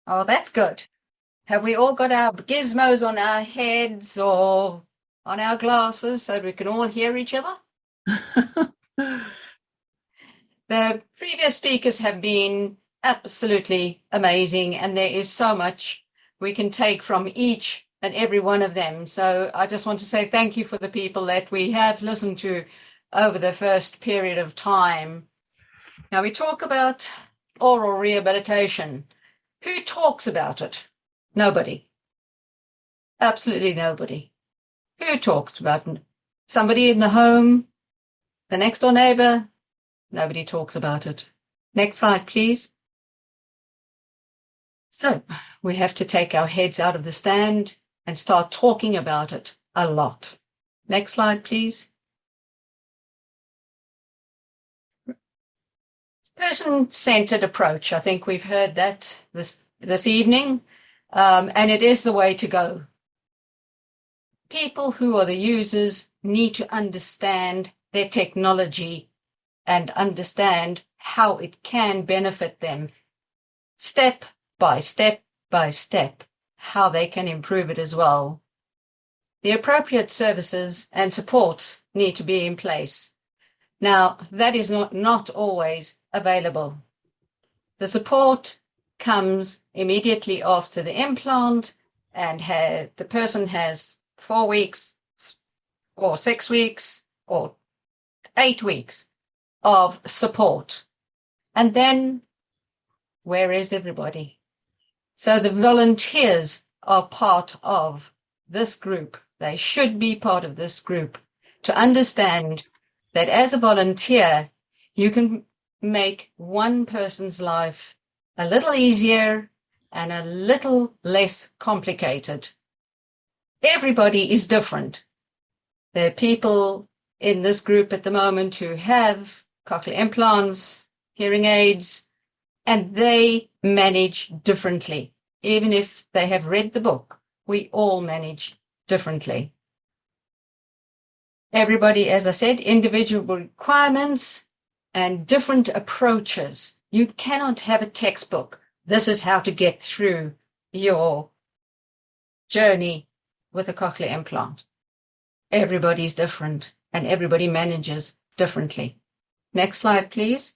Oh, that's good. Have we all got our gizmos on our heads or on our glasses so we can all hear each other? The previous speakers have been absolutely amazing, and there is so much we can take from each and every one of them. So I just want to say thank you for the people that we have listened to over the first period of time. Now we talk about oral rehabilitation. Who talks about it? Nobody. Absolutely nobody. Who talks about it? Somebody in the home, the next door neighbor? Nobody talks about it. Next slide, please. So we have to take our heads out of the stand and start talking about it a lot. Next slide, please. Person-centered approach. I think we've heard that this evening, and it is the way to go. People who are the users need to understand their technology and understand how it can benefit them step by step by step, how they can improve it as well. The appropriate services and supports need to be in place. Now, that is not always available. The support comes immediately after the implant, and the person has 4 weeks or 6 weeks or 8 weeks of support. And then where is everybody? So the volunteers are part of this group. They should be part of this group to understand that as a volunteer, you can make one person's life a little easier and a little less complicated. Everybody is different. There are people in this group at the moment who have cochlear implants, hearing aids, and they manage differently. Even if they have read the book, we all manage differently. Everybody, as I said, individual requirements and different approaches. You cannot have a textbook. This is how to get through your journey with a cochlear implant. Everybody's different and everybody manages differently. Next slide, please.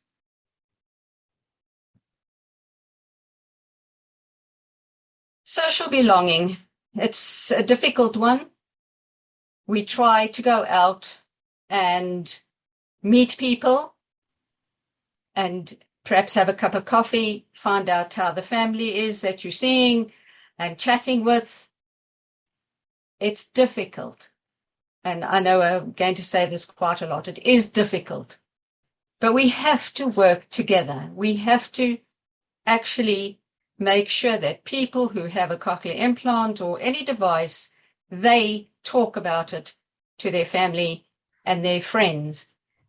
Social belonging. It's a difficult one. We try to go out and meet people and perhaps have a cup of coffee, find out how the family is that you're seeing and chatting with. It's difficult. And I know I'm going to say this quite a lot. It is difficult. But we have to work together. We have to actually make sure that people who have a cochlear implant or any device, they talk about it to their family and their friends,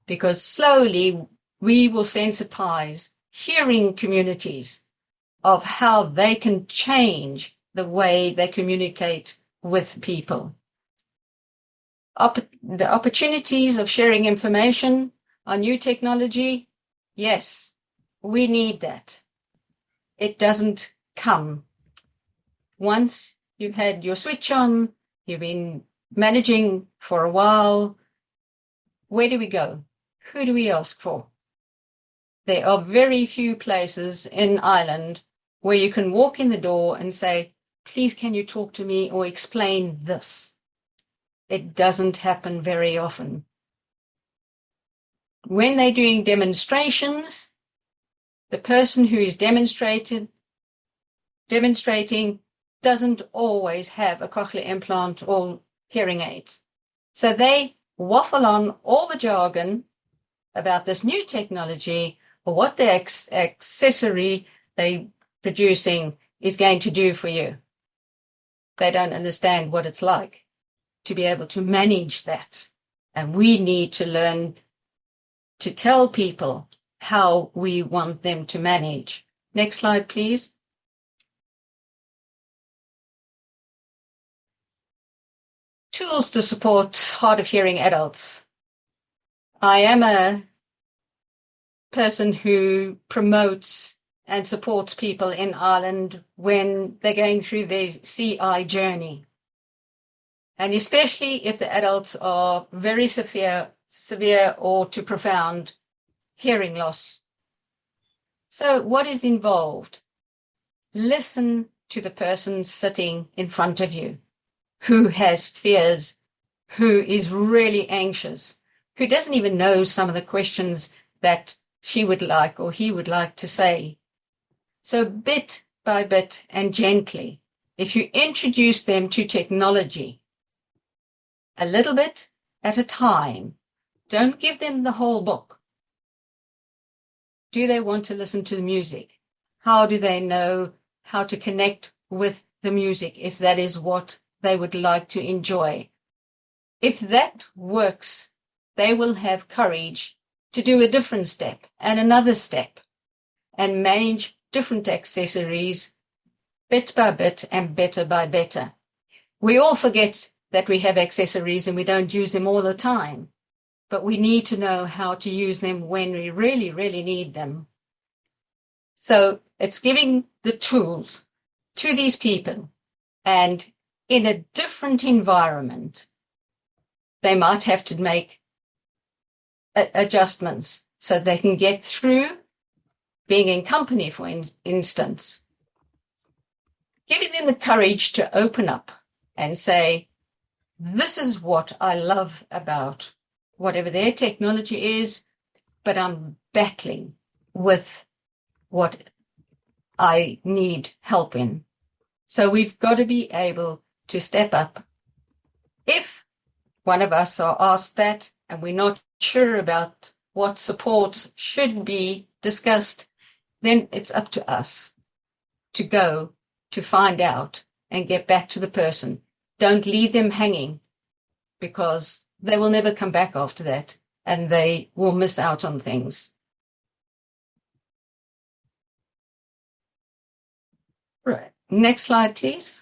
because slowly we will sensitize hearing communities of how they can change the way they communicate with people. The opportunities of sharing information on new technology, yes, we need that. It doesn't come. Once you've had your switch on, you've been managing for a while, where do we go? Who do we ask for? There are very few places in Ireland where you can walk in the door and say, please, can you talk to me or explain this? It doesn't happen very often. When they're doing demonstrations, the person who is demonstrating doesn't always have a cochlear implant or hearing aids. So they waffle on all the jargon about this new technology or what the accessory they're producing is going to do for you. They don't understand what it's like to be able to manage that. And we need to learn to tell people how we want them to manage. Next slide, please. Tools to support hard of hearing adults. I am a person who promotes and supports people in Ireland when they're going through their CI journey. And especially if the adults are very severe or to profound hearing loss. So what is involved? Listen to the person sitting in front of you who has fears, who is really anxious, who doesn't even know some of the questions that she would like or he would like to say. So bit by bit and gently, if you introduce them to technology, a little bit at a time, don't give them the whole book. Do they want to listen to the music? How do they know how to connect with the music if that is what they would like to enjoy? If that works, they will have courage to do a different step and another step and manage different accessories bit by bit and better by better. We all forget that we have accessories and we don't use them all the time, but we need to know how to use them when we really, really need them. So it's giving the tools to these people, and in a different environment, they might have to make adjustments so they can get through being in company, for instance. Giving them the courage to open up and say, this is what I love about whatever their technology is, but I'm battling with what I need help in. So we've got to be able to step up. If one of us are asked that and we're not sure about what supports should be discussed, then it's up to us to go to find out and get back to the person. Don't leave them hanging, because they will never come back after that and they will miss out on things. Right. Next slide, please.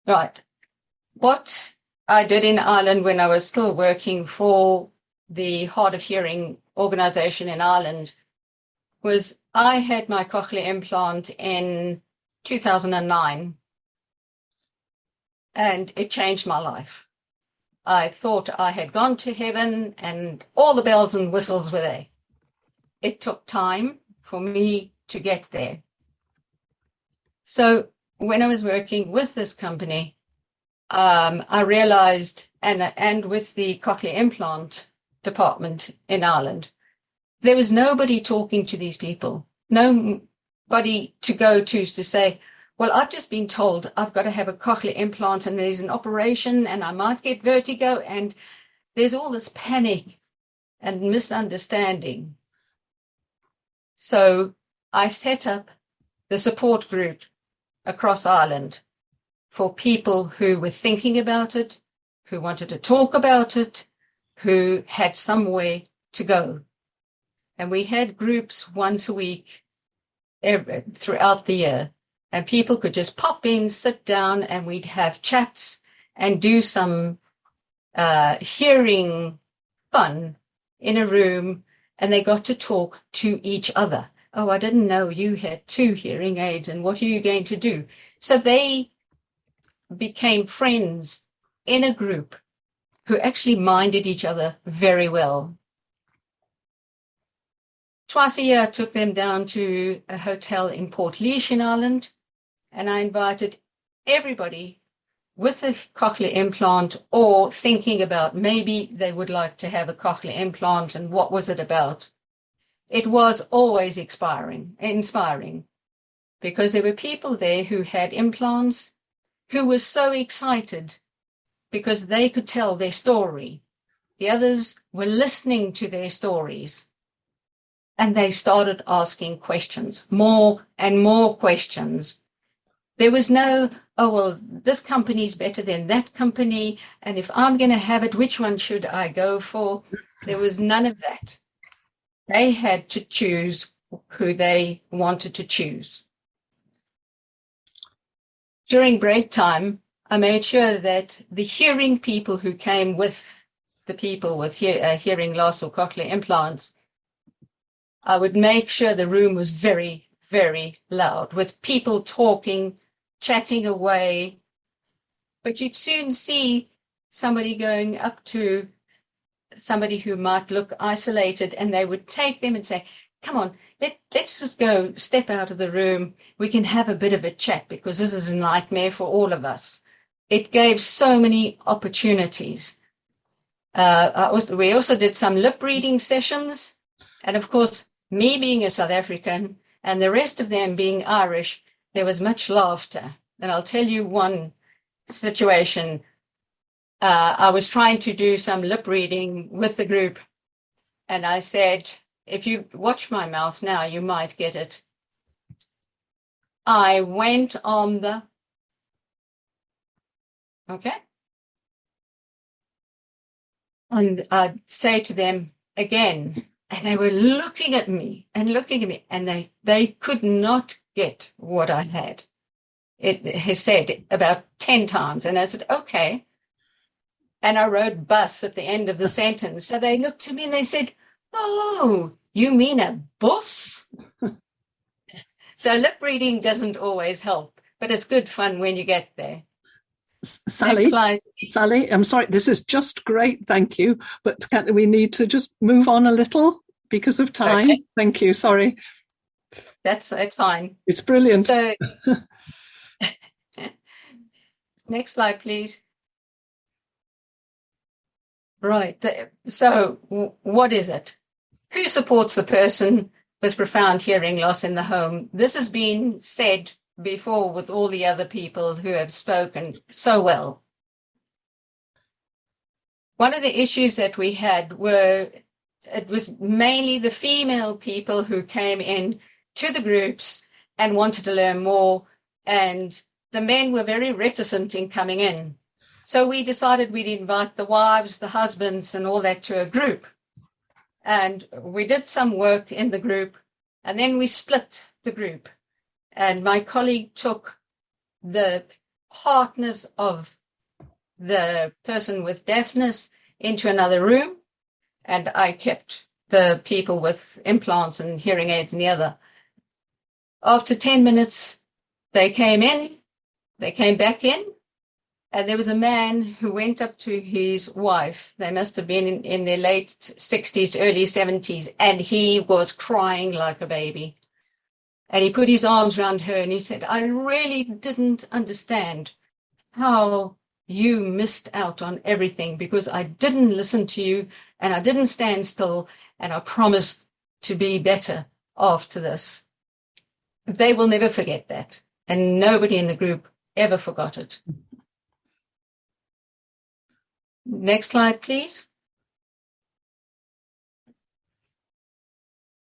Right. What I did in Ireland when I was still working for the Hard of Hearing organization in Ireland was I had my cochlear implant in 2009. And it changed my life. I thought I had gone to heaven and all the bells and whistles were there. It took time for me to get there. So when I was working with this company, I realized, and with the cochlear implant department in Ireland, there was nobody talking to these people, nobody to go to say, well, I've just been told I've got to have a cochlear implant and there's an operation and I might get vertigo, and there's all this panic and misunderstanding. So I set up the support group across Ireland for people who were thinking about it, who wanted to talk about it, who had somewhere to go. And we had groups once a week throughout the year. And people could just pop in, sit down, and we'd have chats and do some hearing fun in a room, and they got to talk to each other. Oh, I didn't know you had 2 hearing aids, and what are you going to do? So they became friends in a group who actually minded each other very well. Twice a year, I took them down to a hotel in Portlaoise in Ireland, and I invited everybody with a cochlear implant or thinking about maybe they would like to have a cochlear implant and what was it about. It was always inspiring, because there were people there who had implants who were so excited because they could tell their story. The others were listening to their stories. And they started asking questions, more and more questions. There was no, oh, well, this company's better than that company, and if I'm going to have it, which one should I go for? There was none of that. They had to choose who they wanted to choose. During break time, I made sure that the hearing people who came with the people with hearing loss or cochlear implants, I would make sure the room was very, very loud with people talking, chatting away. But you'd soon see somebody going up to somebody who might look isolated, and they would take them and say, come on, let's just go step out of the room. We can have a bit of a chat because this is a nightmare for all of us. It gave so many opportunities. We also did some lip reading sessions. And of course, me being a South African and the rest of them being Irish, there was much laughter. And I'll tell you one situation. I was trying to do some lip reading with the group. And I said, if you watch my mouth now, you might get it. I went on the, okay? And I'd say to them again, and they were looking at me, and they could not get what I had. It has said about 10 times. And I said, okay. And I wrote bus at the end of the sentence. So they looked at me and they said, oh, you mean a bus? So lip reading doesn't always help, but it's good fun when you get there. Sally, I'm sorry, this is just great, thank you, but we need to just move on a little because of time. Okay. Thank you, sorry. That's fine. It's brilliant. So, next slide, please. Right, so what is it? Who supports the person with profound hearing loss in the home? This has been said before with all the other people who have spoken so well. One of the issues that we had it was mainly the female people who came in to the groups and wanted to learn more, and the men were very reticent in coming in. So we decided we'd invite the wives, the husbands, and all that to a group. And we did some work in the group, and then we split the group. And my colleague took the partners of the person with deafness into another room, and I kept the people with implants and hearing aids in the other. After 10 minutes, they came back in, and there was a man who went up to his wife. They must have been in their late 60s, early 70s, and he was crying like a baby. And he put his arms around her and he said, I really didn't understand how you missed out on everything because I didn't listen to you and I didn't stand still, and I promised to be better after this. They will never forget that, and nobody in the group ever forgot it. Next slide, please.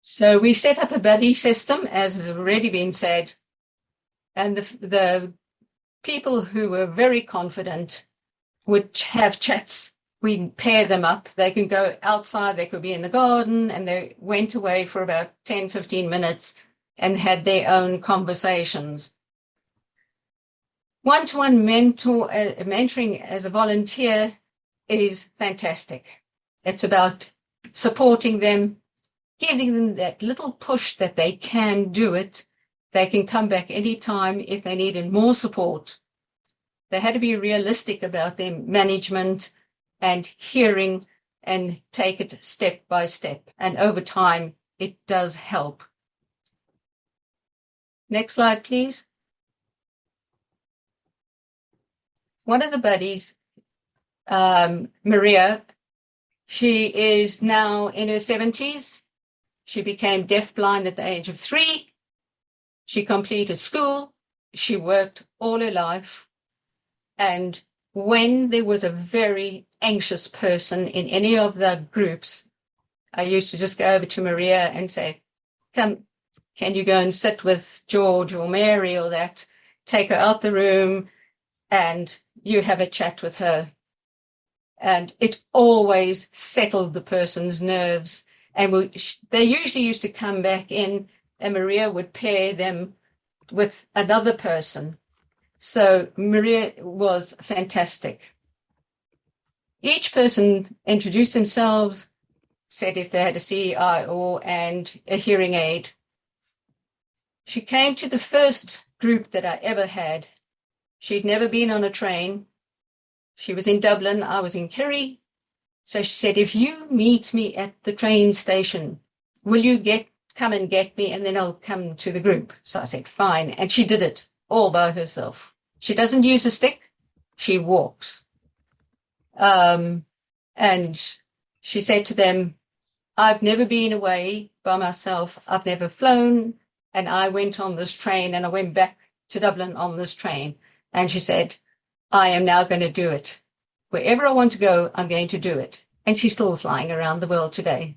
So we set up a buddy system, as has already been said, and the people who were very confident would have chats. We'd pair them up. They can go outside, they could be in the garden, and they went away for about 10, 15 minutes and had their own conversations. One-to-one mentoring as a volunteer is fantastic. It's about supporting them, giving them that little push that they can do it. They can come back anytime if they needed more support. They had to be realistic about their management and hearing and take it step by step. And over time, it does help. Next slide, please. One of the buddies, Maria, she is now in her 70s. She became deafblind at the age of 3. She completed school. She worked all her life. And when there was a very anxious person in any of the groups, I used to just go over to Maria and say, come, can you go and sit with George or Mary or that? Take her out the room and you have a chat with her. And it always settled the person's nerves. And they usually used to come back in, and Maria would pair them with another person. So Maria was fantastic. Each person introduced themselves, said if they had a CIO and a hearing aid. She came to the first group that I ever had. She'd never been on a train. She was in Dublin, I was in Kerry. So she said, if you meet me at the train station, will you come and get me, and then I'll come to the group. So I said, fine. And she did it all by herself. She doesn't use a stick. She walks. And she said to them, I've never been away by myself. I've never flown. And I went on this train, and I went back to Dublin on this train. And she said, I am now going to do it. Wherever I want to go, I'm going to do it. And she's still flying around the world today.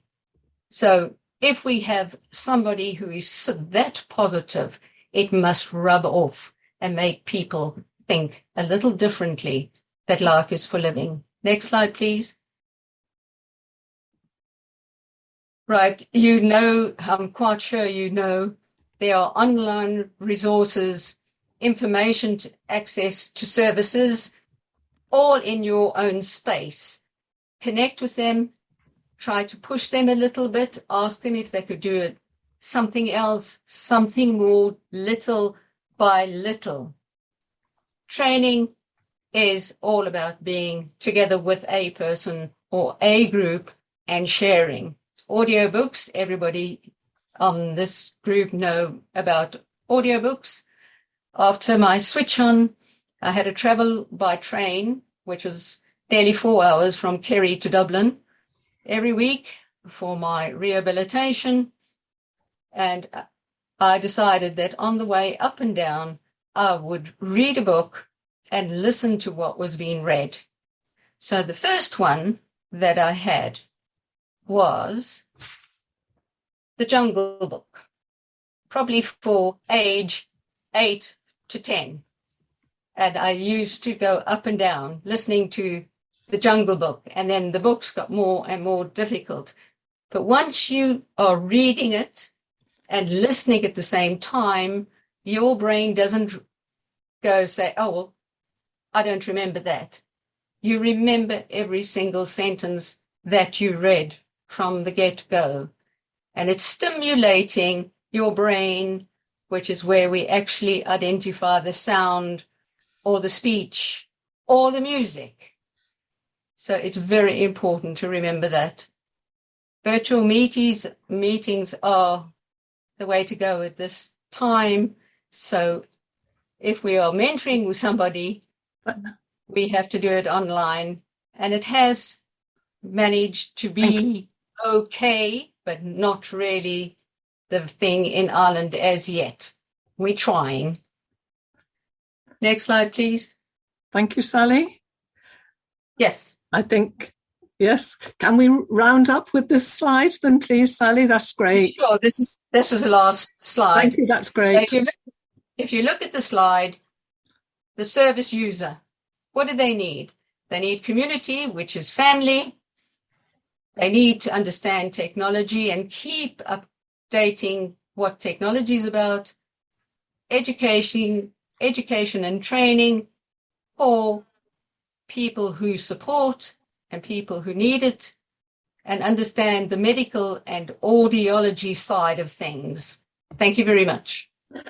So if we have somebody who is that positive, it must rub off and make people think a little differently that life is for living. Next slide, please. Right, you know, I'm quite sure you know, there are online resources, information to access to services, all in your own space. Connect with them, try to push them a little bit, ask them if they could do it, something else, something more, little by little. Training is all about being together with a person or a group and sharing. Audiobooks, everybody on this group know about audiobooks. After my switch on, I had to travel by train, which was nearly 4 hours from Kerry to Dublin every week for my rehabilitation. And I decided that on the way up and down, I would read a book and listen to what was being read. So the first one that I had was The Jungle Book, probably for age 8 to 10. And I used to go up and down listening to The Jungle Book, and then the books got more and more difficult. But once you are reading it and listening at the same time, your brain doesn't go say, oh, well, I don't remember that. You remember every single sentence that you read from the get-go. And it's stimulating your brain, which is where we actually identify the sound or the speech or the music. So it's very important to remember that. Virtual meetings are the way to go at this time. So if we are mentoring with somebody, we have to do it online. And it has managed to be okay, but not really the thing in Ireland as yet. We're trying. Next slide, please. Thank you, Sally. Yes. I think, yes. Can we round up with this slide then, please, Sally? That's great. Sure. This is the last slide. Thank you. That's great. So if you look at the slide, the service user, what do they need? They need community, which is family. They need to understand technology and keep updating what technology is about. Education and training for people who support and people who need it, and understand the medical and audiology side of things. Thank you very much.